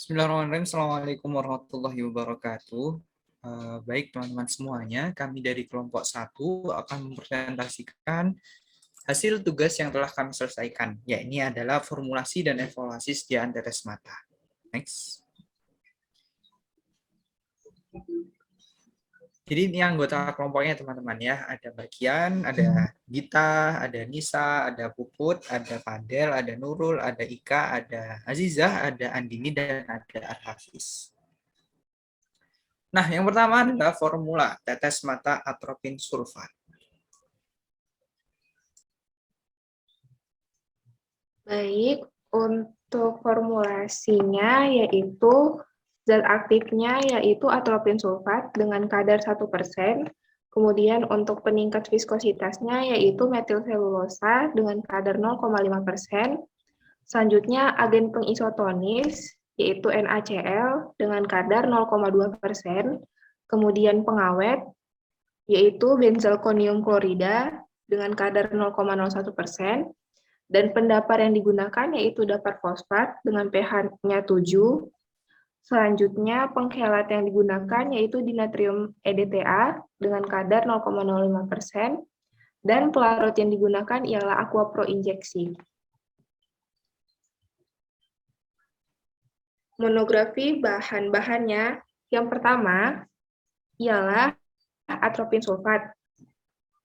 Bismillahirrahmanirrahim. Assalamualaikum warahmatullahi wabarakatuh. Baik teman-teman semuanya, kami dari kelompok 1 akan mempresentasikan hasil tugas yang telah kami selesaikan, yakni adalah formulasi dan evaluasi sediaan tetes mata. Next. Jadi ini anggota kelompoknya teman-teman ya. Ada Bagian, ada Gita, ada Nisa, ada Puput, ada Fadel, ada Nurul, ada Ika, ada Azizah, ada Andini, dan ada Al-Hafiz. Nah, yang pertama adalah formula tetes mata atropin sulfat. Baik, untuk formulasinya yaitu zat aktifnya yaitu atropin sulfat dengan kadar 1%. Kemudian untuk peningkat viskositasnya yaitu metil selulosa dengan kadar 0,5%. Selanjutnya agen pengisotonis yaitu NaCl dengan kadar 0,2%. Kemudian pengawet yaitu benzalkonium klorida dengan kadar 0,01%. Dan pendapar yang digunakan yaitu dapar fosfat dengan pH-nya 7. Selanjutnya pengkhelat yang digunakan yaitu dinatrium EDTA dengan kadar 0,05%. Dan pelarut yang digunakan ialah aqua pro injeksi. Monografi bahan-bahannya yang pertama ialah atropin sulfat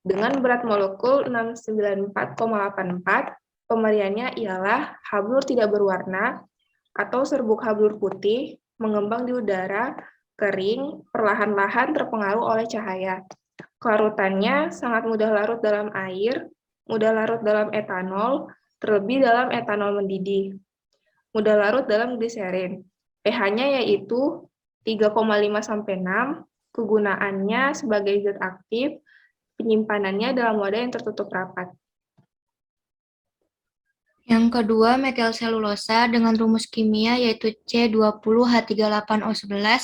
dengan berat molekul 694,84. Pemberiannya ialah hablur tidak berwarna atau serbuk hablur putih mengembang di udara, kering, perlahan-lahan terpengaruh oleh cahaya. Kelarutannya sangat mudah larut dalam air, mudah larut dalam etanol, terlebih dalam etanol mendidih. Mudah larut dalam gliserin. pH-nya yaitu 3,5-6, kegunaannya sebagai zat aktif, penyimpanannya dalam wadah yang tertutup rapat. Yang kedua, metil selulosa dengan rumus kimia yaitu C20H38O11,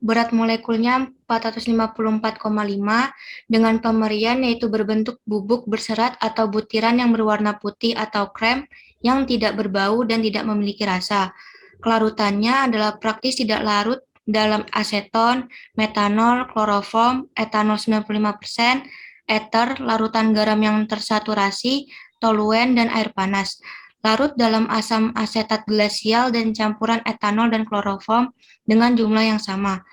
berat molekulnya 454,5, dengan pemberian yaitu berbentuk bubuk berserat atau butiran yang berwarna putih atau krem yang tidak berbau dan tidak memiliki rasa. Kelarutannya adalah praktis tidak larut dalam aseton, metanol, kloroform, etanol 95%, eter, larutan garam yang tersaturasi, toluen, dan air panas. Larut dalam asam asetat glasial dan campuran etanol dan kloroform dengan jumlah yang sama.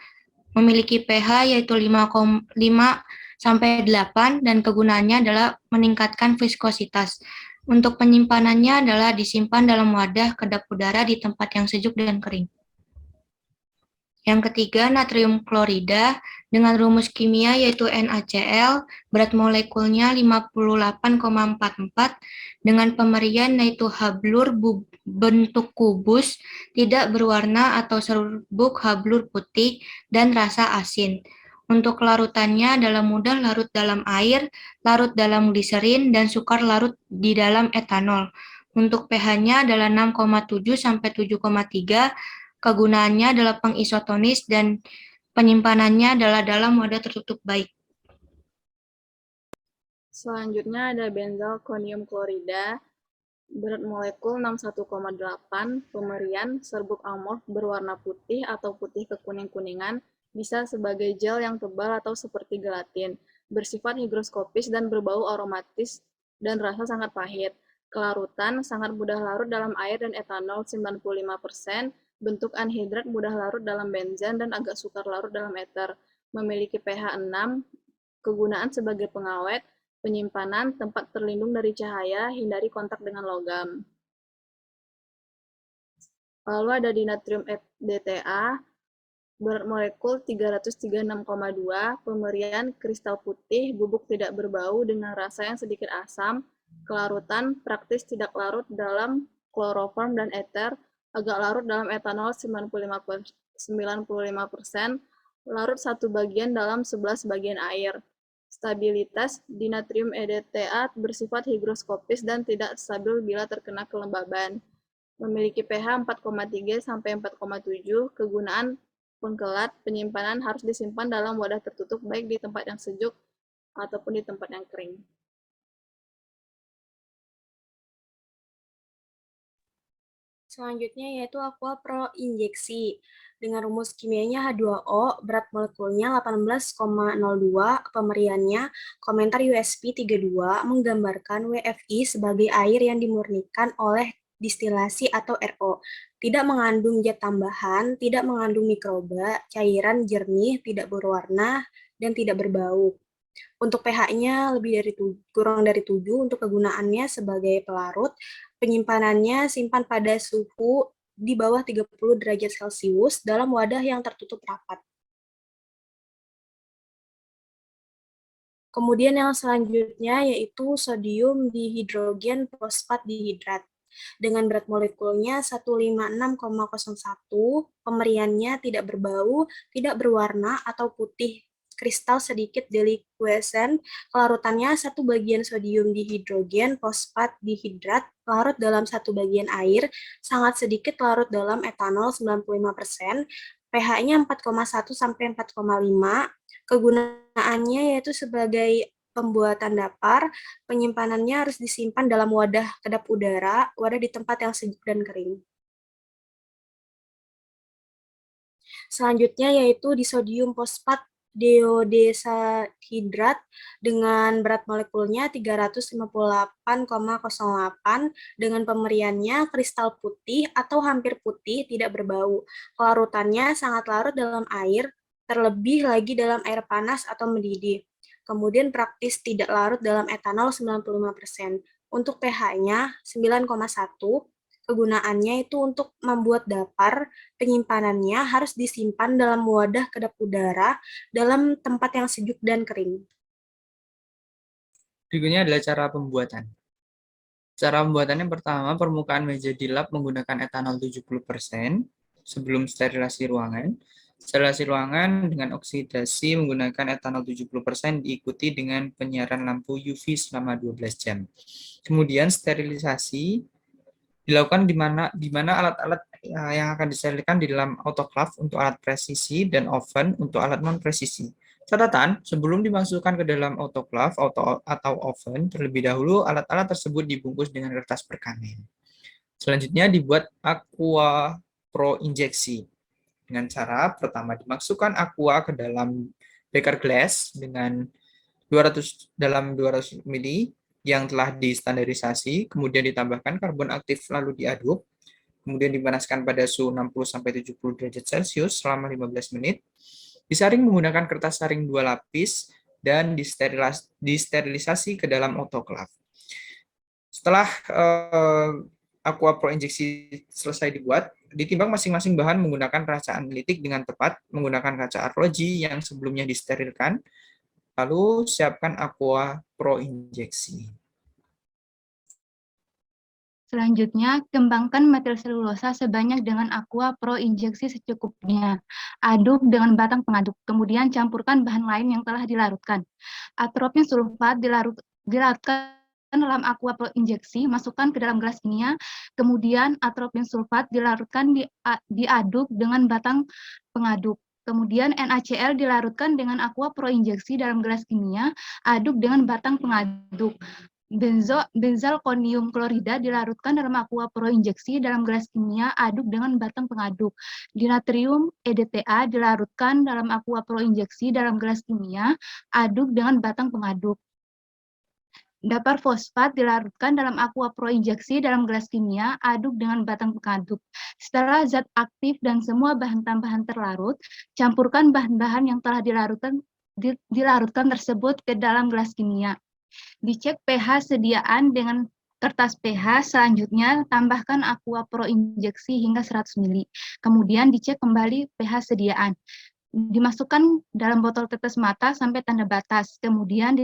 Memiliki pH yaitu 5,5 sampai 8 dan kegunaannya adalah meningkatkan viskositas. Untuk penyimpanannya adalah disimpan dalam wadah kedap udara di tempat yang sejuk dan kering. Yang ketiga, natrium klorida dengan rumus kimia yaitu NaCl, berat molekulnya 58,44, dengan pemberian yaitu hablur bentuk kubus, tidak berwarna atau serbuk hablur putih, dan rasa asin. Untuk larutannya adalah mudah larut dalam air, larut dalam gliserin, dan sukar larut di dalam etanol. Untuk pH-nya adalah 6,7 sampai 7,3, kegunaannya adalah pengisotonis dan penyimpanannya adalah dalam wadah tertutup baik. Selanjutnya ada benzalkonium klorida, berat molekul 61,8, pemberian serbuk amorf berwarna putih atau putih kekuning-kuningan, bisa sebagai gel yang tebal atau seperti gelatin, bersifat higroskopis dan berbau aromatis dan rasa sangat pahit. Kelarutan sangat mudah larut dalam air dan etanol 95%, bentuk anhidrat mudah larut dalam benzen dan agak sukar larut dalam eter. Memiliki pH 6, kegunaan sebagai pengawet, penyimpanan, tempat terlindung dari cahaya, hindari kontak dengan logam. Lalu ada dinatrium DTA, berat molekul 336,2, pemberian kristal putih, bubuk tidak berbau dengan rasa yang sedikit asam, kelarutan praktis tidak larut dalam kloroform dan eter, agak larut dalam etanol 95%, larut 1 bagian dalam 11 bagian air. Stabilitas dinatrium EDTA bersifat higroskopis dan tidak stabil bila terkena kelembaban. Memiliki pH 4,3 sampai 4,7, kegunaan pengkelat, penyimpanan harus disimpan dalam wadah tertutup baik di tempat yang sejuk ataupun di tempat yang kering. Selanjutnya yaitu aqua pro injeksi. Dengan rumus kimianya H2O, berat molekulnya 18,02, pemeriannya komentar USP 32 menggambarkan WFI sebagai air yang dimurnikan oleh distilasi atau RO. Tidak mengandung zat tambahan, tidak mengandung mikroba, cairan jernih, tidak berwarna, dan tidak berbau. Untuk pH-nya kurang dari 7 untuk kegunaannya sebagai pelarut. Penyimpanannya simpan pada suhu di bawah 30 derajat Celcius dalam wadah yang tertutup rapat. Kemudian yang selanjutnya yaitu sodium dihidrogen fosfat dihidrat. Dengan berat molekulnya 156,01, pemeriannya tidak berbau, tidak berwarna atau putih kristal sedikit deliquescent, kelarutannya 1 bagian sodium dihidrogen fosfat dihidrat, larut dalam 1 bagian air, sangat sedikit larut dalam etanol 95%, pH-nya 4,1 sampai 4,5, kegunaannya yaitu sebagai pembuatan dapar, penyimpanannya harus disimpan dalam wadah kedap udara, wadah di tempat yang sejuk dan kering. Selanjutnya yaitu disodium fosfat deodesahidrat dengan berat molekulnya 358,08 dengan pemeriannya kristal putih atau hampir putih, tidak berbau. Kelarutannya sangat larut dalam air, terlebih lagi dalam air panas atau mendidih. Kemudian praktis tidak larut dalam etanol 95%. Untuk pH-nya 9,1. Kegunaannya itu untuk membuat dapar, penyimpanannya harus disimpan dalam wadah kedap udara dalam tempat yang sejuk dan kering. Berikutnya adalah cara pembuatan. Cara pembuatannya pertama, permukaan meja dilap menggunakan etanol 70% sebelum sterilasi ruangan. Sterilasi ruangan dengan oksidasi menggunakan etanol 70% diikuti dengan penyiaran lampu UV selama 12 jam. Kemudian sterilisasi dilakukan di mana alat-alat yang akan disterilkan di dalam autoclave untuk alat presisi dan oven untuk alat non-presisi. Catatan, sebelum dimasukkan ke dalam autoclave atau oven, terlebih dahulu alat-alat tersebut dibungkus dengan kertas perkamen. Selanjutnya dibuat aqua pro injeksi. Dengan cara pertama dimasukkan aqua ke dalam beaker glass dengan 200 ml yang telah distandarisasi, kemudian ditambahkan karbon aktif lalu diaduk, kemudian dipanaskan pada suhu 60-70 derajat Celcius selama 15 menit, disaring menggunakan kertas saring 2 lapis, dan disterilisasi ke dalam autoclave. Setelah aqua pro injeksi selesai dibuat, ditimbang masing-masing bahan menggunakan peracaan analitik dengan tepat, menggunakan kaca arloji yang sebelumnya disterilkan, lalu siapkan aqua pro injeksi. Selanjutnya, kembangkan material selulosa sebanyak dengan aqua pro injeksi secukupnya. Aduk dengan batang pengaduk, kemudian campurkan bahan lain yang telah dilarutkan. Atropin sulfat dilarutkan dalam aqua pro injeksi, masukkan ke dalam gelas kimia, kemudian atropin sulfat dilarutkan diaduk dengan batang pengaduk. Kemudian NaCl dilarutkan dengan aqua pro injeksi dalam gelas kimia, aduk dengan batang pengaduk. Benzalkonium klorida dilarutkan dalam aqua pro injeksi dalam gelas kimia, aduk dengan batang pengaduk. Dinatrium EDTA dilarutkan dalam aqua pro injeksi dalam gelas kimia, aduk dengan batang pengaduk. Dapar fosfat dilarutkan dalam aqua pro injeksi dalam gelas kimia, aduk dengan batang pengaduk. Setelah zat aktif dan semua bahan tambahan terlarut, campurkan bahan-bahan yang telah dilarutkan tersebut ke dalam gelas kimia. Dicek pH sediaan dengan kertas pH, selanjutnya tambahkan aqua pro injeksi hingga 100 ml. Kemudian dicek kembali pH sediaan. Dimasukkan dalam botol tetes mata sampai tanda batas. Kemudian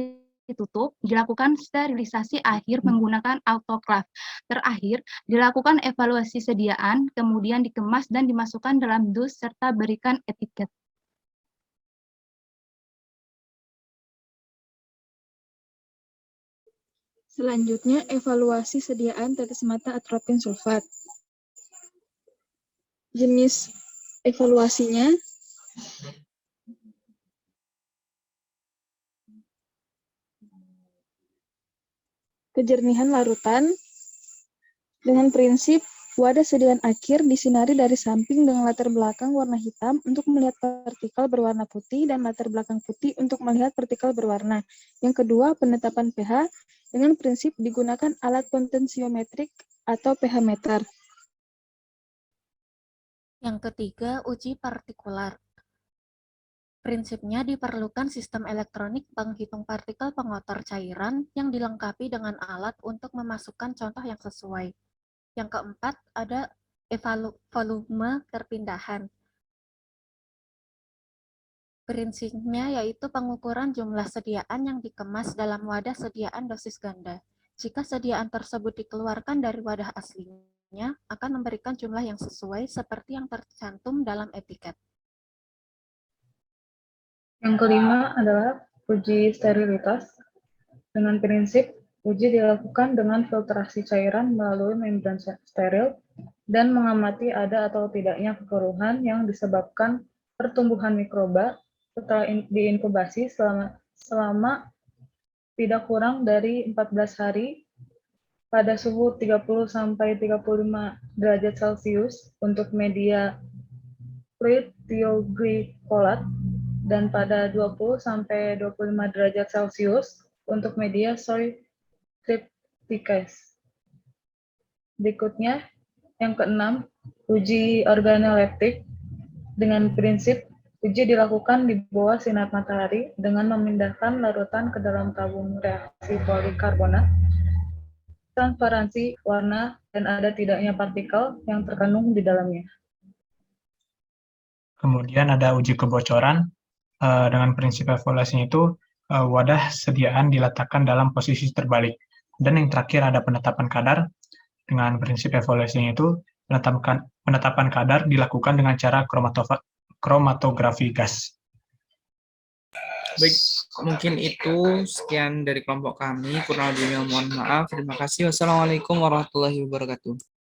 ditutup, dilakukan sterilisasi akhir menggunakan autoclave. Terakhir, dilakukan evaluasi sediaan, kemudian dikemas dan dimasukkan dalam dus serta berikan etiket. Selanjutnya, evaluasi sediaan tetes mata atropin sulfat. Jenis evaluasinya kejernihan larutan dengan prinsip Wadah sediaan akhir disinari dari samping dengan latar belakang warna hitam untuk melihat partikel berwarna putih dan latar belakang putih untuk melihat partikel berwarna. Yang kedua, penetapan pH dengan prinsip digunakan alat potensiometrik atau pH meter. Yang ketiga, uji partikular. Prinsipnya diperlukan sistem elektronik penghitung partikel pengotor cairan yang dilengkapi dengan alat untuk memasukkan contoh yang sesuai. Yang keempat, ada volume perpindahan. Prinsipnya yaitu pengukuran jumlah sediaan yang dikemas dalam wadah sediaan dosis ganda. Jika sediaan tersebut dikeluarkan dari wadah aslinya, akan memberikan jumlah yang sesuai seperti yang tercantum dalam etiket. Yang kelima adalah uji sterilitas. Dengan prinsip, uji dilakukan dengan filtrasi cairan melalui membran steril dan mengamati ada atau tidaknya kekeruhan yang disebabkan pertumbuhan mikroba setelah diinkubasi selama tidak kurang dari 14 hari pada suhu 30-35 derajat Celcius untuk media fluid thioglycolate dan pada 20-25 derajat Celcius untuk media soy trypticase. Berikutnya, yang keenam, uji organoleptik. Dengan prinsip, uji dilakukan di bawah sinar matahari dengan memindahkan larutan ke dalam tabung reaksi polikarbonat, transparansi, warna, dan ada tidaknya partikel yang terkandung di dalamnya. Kemudian ada uji kebocoran. Dengan prinsip evaluasinya itu, wadah sediaan diletakkan dalam posisi terbalik. Dan yang terakhir ada penetapan kadar. Dengan prinsip evaluasinya itu, penetapan kadar dilakukan dengan cara kromatografi gas. Baik, mungkin itu sekian dari kelompok kami. Kurang lebihnya mohon maaf. Terima kasih. Wassalamualaikum warahmatullahi wabarakatuh.